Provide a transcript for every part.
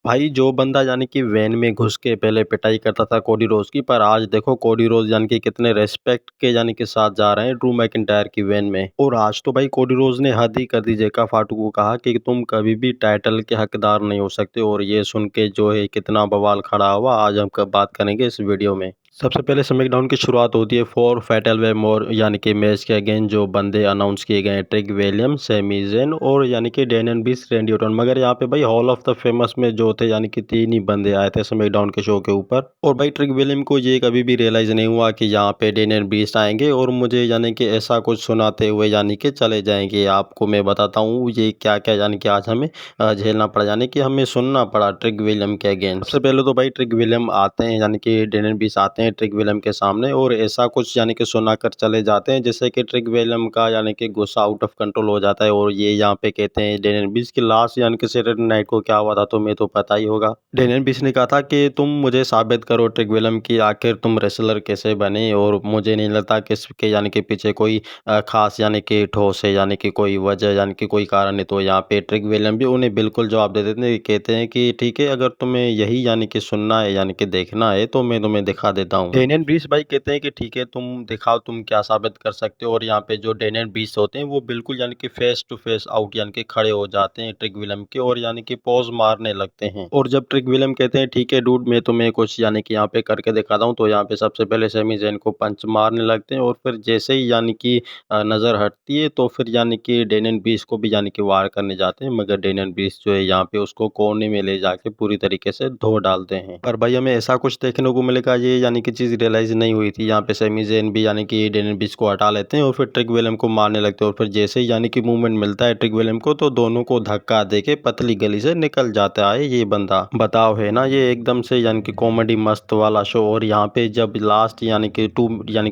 भाई जो बंदा यानी कि वैन में घुस के पहले पिटाई करता था कोडी रोज की, पर आज देखो कोडी रोज यानी कि कितने रेस्पेक्ट के यानी के साथ जा रहे हैं ड्रू मैकिंटायर की वैन में। और आज तो भाई कोडी रोज ने हद ही कर दी, जेका फाटू को कहा कि तुम कभी भी टाइटल के हकदार नहीं हो सकते। और ये सुन के जो है कितना बवाल खड़ा हुआ, आज हम कब बात करेंगे इस वीडियो में। सबसे पहले स्मैकडाउन की शुरुआत होती है 4 फैटल वे मोर यानी कि मैच के अगेंस्ट जो बंदे अनाउंस किए गए हैं, ट्रिक विलियम्स, सैमी ज़ेन और यानी कि डैनियल बीस, रैंडी ऑर्टन। मगर यहाँ पे भाई हॉल ऑफ द फेमस में जो थे यानी कि 3 ही बंदे आए थे स्मैकडाउन के शो के ऊपर। और भाई ट्रिक विलियम को ये कभी भी रियलाइज नहीं हुआ कि यहाँ पे डैनियल बीस आएंगे और मुझे यानी कि ऐसा कुछ सुनाते हुए यानी कि चले जाएंगे। आपको मैं बताता हूँ ये क्या क्या यानी कि आज हमें झेलना पड़ा, यानी कि हमें सुनना पड़ा ट्रिक विलियम के अगेंस्ट। सबसे पहले तो भाई ट्रिक विलियम आते हैं यानी कि डैनियल बीस आते हैं ट्रिक विलियम के सामने और ऐसा कुछ यानी कि सुनाकर चले जाते हैं जिससे कि ट्रिक विलियम का यानी कि गुस्सा आउट ऑफ कंट्रोल हो जाता है। और ये यहाँ पे कहते हैं डैनियल बीस की लास्ट यानी कि सैटरडे नाइट को क्या हुआ था तुम्हें तो पता ही होगा। डैनियल बीस ने कहा था कि तुम मुझे साबित करो ट्रिक विलियम की आखिर तुम रेसलर कैसे बने। और मुझे नहीं लगता कि इसके यानी कि पीछे कोई खास यानी कि ठोस है यानी कि कोई वजह यानी कि कोई कारण है। तो यहाँ पे ट्रिक विलियम भी उन्हें बिल्कुल जवाब दे देते हैं, कहते हैं कि ठीक है, अगर तुम्हें यही यानी कि सुनना है यानी कि देखना है तो मैं तुम्हें दिखा देता हूँ। डैनियल बीस भाई कहते हैं कि ठीक है, तुम दिखाओ तुम क्या साबित कर सकते हो। और यहाँ पे जो डैनियल बीस होते हैं वो बिल्कुल यानी कि फेस टू फेस आउट यानी कि खड़े हो जाते हैं ट्रिक विलियम के और यानी कि पॉज मारने लगते हैं। और जब ट्रिक विलियम कहते हैं ठीक है डूड, मैं तुम्हें कुछ यानी कि यहाँ पे करके दिखाता हूँ, तो यहाँ पे सबसे पहले सैमी ज़ेन को पंच मारने लगते हैं। और फिर जैसे ही यानी कि नजर हटती है तो फिर यानी कि डैनियल बीस को भी यानी कि वार करने जाते हैं। मगर डैनियल बीस जो है यहाँ पे उसको कोने में ले जाके पूरी तरीके से धो डालते हैं। पर भाई हमें ऐसा कुछ देखने को मिलेगा ये यानी कि चीज रियलाइज नहीं हुई थी। यहाँ पे सैमी ज़ेन भी यानी कि डैनियल बीस को हटा लेते हैं और फिर ट्रिक विलियम को मारने लगते हैं। और फिर जैसे ही यानी कि मूवमेंट मिलता है ट्रिक विलियम को तो दोनों को धक्का देके पतली गली से निकल जाता है ये बंदा। बताओ है ना ये एकदम से यानी कि कॉमेडी मस्त वाला शो। और यहाँ पे जब लास्ट यानी कि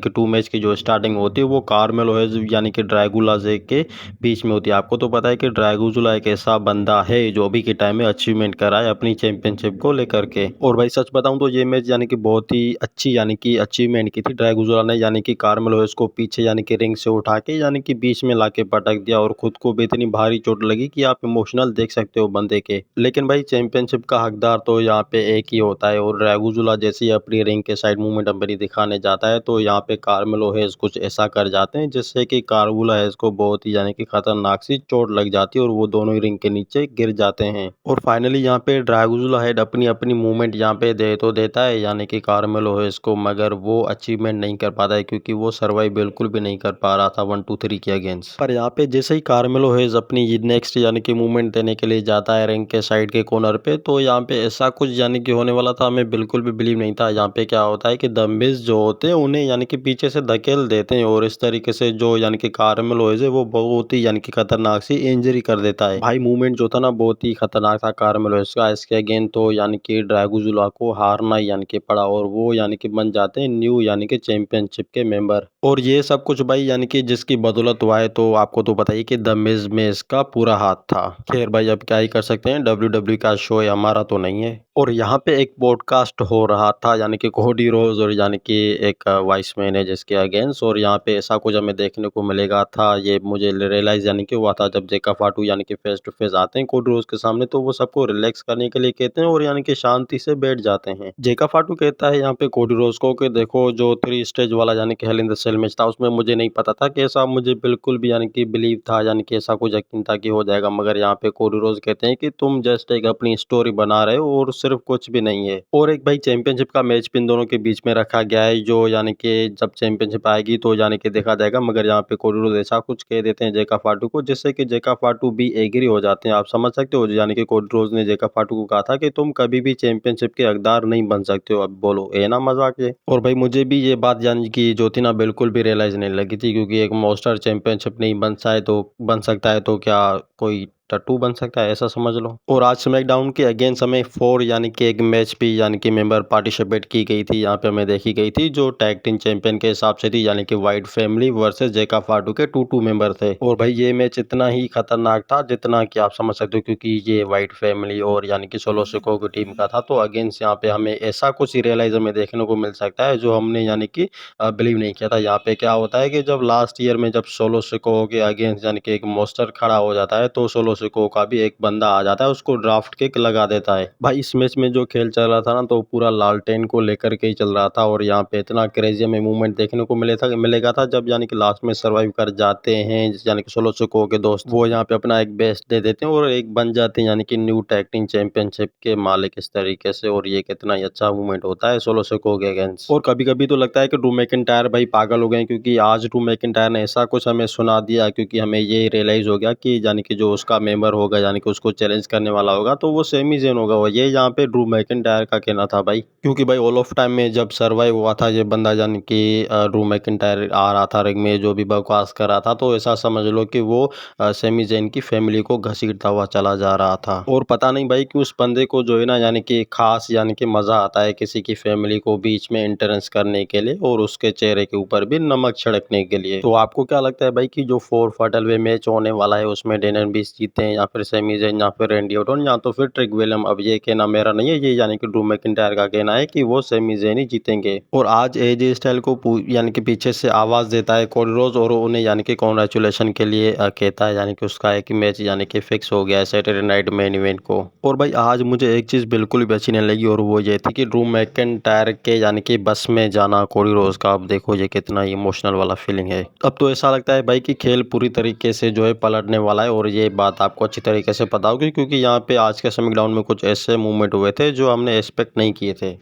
टू मैच की जो स्टार्टिंग होती है वो कार्मेलो हैज़ यानी कि ड्रैगुला जे के बीच में होती है। आपको तो पता है कि ड्रैगुला एक ऐसा बंदा है जो अभी के टाइम में अचीवमेंट करा है अपनी चैंपियनशिप को लेकर के। और भाई सच बताऊं तो ये मैच यानी कि बहुत ही अच्छी यानी कि अचीवमेंट की थी ड्रैगुला ने, यानी कि कार्मेलो हैज़ को पीछे यानी कि रिंग से उठा के यानी कि बीच में लाके पटक दिया और खुद को भी इतनी भारी चोट लगी कि आप इमोशनल देख सकते हो बंदे के। लेकिन भाई चैंपियनशिप का हकदार तो यहाँ पे एक ही होता है। और ड्रैगुला जैसे ही अपनी रिंग के साइड मूवमेंट अपनी दिखाने जाता है तो यहाँ पे कार्मेलो हैज़ कुछ ऐसा कर जाते हैं जिससे कि कार्मेलो हैज़ को बहुत ही यानी कि खतरनाक सी चोट लग जाती है और वो दोनों ही रिंग के नीचे गिर जाते हैं। और फाइनली यहाँ पे ड्रैगुला हेड अपनी अपनी मूवमेंट यहाँ पे दे तो देता है यानी कि कार्मेलो हैज़ को, मगर वो अचीवमेंट नहीं कर पाता है क्योंकि वो सर्वाइव बिल्कुल भी नहीं कर पा रहा था 1 2 3 के अगेंस्ट। पर यहाँ पे जैसे ही कार्मेलो हैज़ अपनी नेक्स्ट यानी कि मूवमेंट देने के लिए जाता है रिंग के साइड के कॉर्नर पे, तो यहाँ पे ऐसा कुछ यानी कि होने वाला था हमें बिल्कुल भी बिलीव नहीं था। यहाँ पे क्या होता है कि द मिज जो होते हैं उन्हें यानी कि पीछे से धकेल देते हैं और इस तरीके से जो यानी कि कार्मेलो हैज़ है वो बहुत ही यानी कि खतरनाक सी इंजरी कर देता है। भाई मूवमेंट जो था ना बहुत ही खतरनाक था कार्मेलो हैज़ का। इसके अगेन तो यानी कि ड्रैगुला को हारना ही यानी कि पड़ा और वो यानी कि बन जाते हैं न्यू यानी कि चैंपियनशिप के मेंबर। और ये सब कुछ भाई यानी कि जिसकी बदौलत हुआ है तो आपको तो पता ही कि द मिज में इसका पूरा हाथ था। खैर भाई अब क्या ही कर सकते हैं, WWE का शो है, हमारा तो नहीं है। और यहाँ पे एक पॉडकास्ट हो रहा था यानी कि कोडी रोज और यानी कि एक वाइस मैन है जिसके अगेंस्ट, और यहाँ पे ऐसा कुछ हमें देखने को मिलेगा था। ये मुझे रियलाइज यानी कि हुआ था जब जेका फाटू यानी कि फेस टू फेस आते हैं कोडी रोज के सामने तो वो सबको रिलैक्स करने के लिए कहते हैं और यानी कि शांति से बैठ जाते हैं। जेका फाटू कहता है यहाँ पे कोडी रोज को कि देखो जो 3 स्टेज वाला यानी कि hell in the cell match था उसमें मुझे नहीं पता था कि ऐसा, मुझे बिल्कुल भी यानी कि बिलीव था यानी कि ऐसा कुछ यकीन था कि हो जाएगा। मगर यहाँ पे कोडी रोज कहते हैं कि तुम जस्ट एक अपनी स्टोरी बना रहे हो और सिर्फ कुछ भी नहीं है। और एक भाई चैंपियनशिप का मैच भी इन दोनों के बीच में रखा गया है जो यानी कि जब चैंपियनशिप आएगी तो यानी कि देखा जाएगा। मगर यहाँ पे कोडी रोज ऐसा कुछ कह देते हैं जेका फाटू को जिससे कि जेका फाटू भी एग्री हो जाते हैं। आप समझ सकते हो यानी कि कोडी रोज ने जेका फाटू को कहा था कि तुम कभी भी चैंपियनशिप के हकदार नहीं बन सकते हो। अब बोलो है ना मजाक ये। और भाई मुझे भी ये बात यानी कि जो थी ना बिल्कुल भी रियलाइज नहीं लगी थी क्योंकि एक मोस्टर चैंपियनशिप नहीं बन सकता है तो क्या कोई टट्टू बन सकता है, ऐसा समझ लो। और आज स्मैकडाउन के अगेंस्ट हमें 4 यानी कि एक मैच भी यानी कि मेंबर पार्टिसिपेट की गई थी। यहाँ पे हमें देखी गई थी जो टैग टीम चैंपियन के हिसाब से थी यानी कि वाइट फैमिली वर्सेस जेका फाटू के 2 मेंबर थे। और भाई ये मैच इतना ही खतरनाक था जितना कि आप समझ सकते हो क्योंकि ये वाइट फैमिली और यानी कि सोलो सिको की टीम का था। तो अगेंस्ट यहाँ पे हमें ऐसा कुछ रियलाइज हमें देखने को मिल सकता है जो हमने यानी कि बिलीव नहीं किया था। यहाँ पे क्या होता है कि जब लास्ट ईयर में जब सोलो सिको के अगेंस्ट यानी कि एक मोस्टर खड़ा हो जाता है तो सोलो सिको का भी एक बंदा आ जाता है, उसको ड्राफ्ट किक लगा देता है। भाई इस मैच में जो खेल चल रहा था ना, तो पूरा लालटेन को लेकर के ही चल रहा था और यहाँ पे इतना क्रेजी हमें मूवमेंट देखने को मिलेगा था जब यानी कि लास्ट में सर्वाइव कर जाते हैं, यानी कि सोलो सिको के दोस्त वो यहाँ पे अपना एक बेस्ट दे देते हैं और एक बन जाते हैं यानी कि न्यू टैग टीम चैंपियनशिप के मालिक इस तरीके से। और ये कितना ही अच्छा मूवमेंट होता है सोलो सिको के अगेंस्ट। और कभी कभी तो लगता है कि ड्रू मैकिंटायर भाई पागल हो गए, क्योंकि आज ड्रू मैकिंटायर ने ऐसा कुछ हमें सुना दिया, क्योंकि हमें ये रियलाइज हो गया कि यानी कि जो उसका मेंबर होगा यानी कि उसको चैलेंज करने वाला होगा तो वो सेमी ज़ेन होगा। और ये यहाँ पे ड्रू मैकिंटायर का कहना था भाई, क्योंकि भाई ऑल ऑफ टाइम में जब सर्वाइव हुआ था ये बंदा यानी कि ड्रू मैकिंटायर आ रहा था रिंग में, जो भी बकवास कर रहा था, तो ऐसा समझ लो कि वो सेमी ज़ेन की फैमिली को घसीटता हुआ चला जा रहा था। और पता नहीं भाई कि उस बंदे को जो है ना यानी कि खास यानी कि मजा आता है किसी की फैमिली को बीच में इंटरेंस करने के लिए और उसके चेहरे के ऊपर भी नमक छिड़कने के लिए। तो आपको क्या लगता है भाई कि जो 4 फाइटल वे मैच होने वाला है उसमें डेनियल ब्रिज जीते हैं या फिर सेमी ज़ेन या फिर रैंडी ऑर्टन या तो फिर ट्रिक विलियम? अब ये कहना मेरा नहीं है, ये यानी कि ड्रू मैकिंटायर का कहना है कि वो सेमी ज़ेन ही जीतेंगे। और आज एजे स्टाइल को यानी कि पीछे से आवाज देता है कोडी रोज और उन्हें यानी कि कांग्रेचुलेशन के लिए कहता है, यानी कि उसका एक मैच यानी कि फिक्स हो गया है सैटरडे नाइट मेन इवेंट को। और भाई आज मुझे एक चीज बिल्कुल भी अच्छी नहीं लगी और वो ये थी कि ड्रू मैकिंटायर के यानी कि बस में जाना कोडी रोज का। अब देखो ये कितना इमोशनल वाला फीलिंग है। अब तो ऐसा लगता है भाई कि खेल पूरी तरीके से जो है पलटने वाला है और ये बात आपको अच्छी तरीके से पता होगी, क्योंकि यहाँ पे आज के स्मैकडाउन में कुछ ऐसे मूवमेंट हुए थे जो हमने एक्सपेक्ट नहीं किए थे।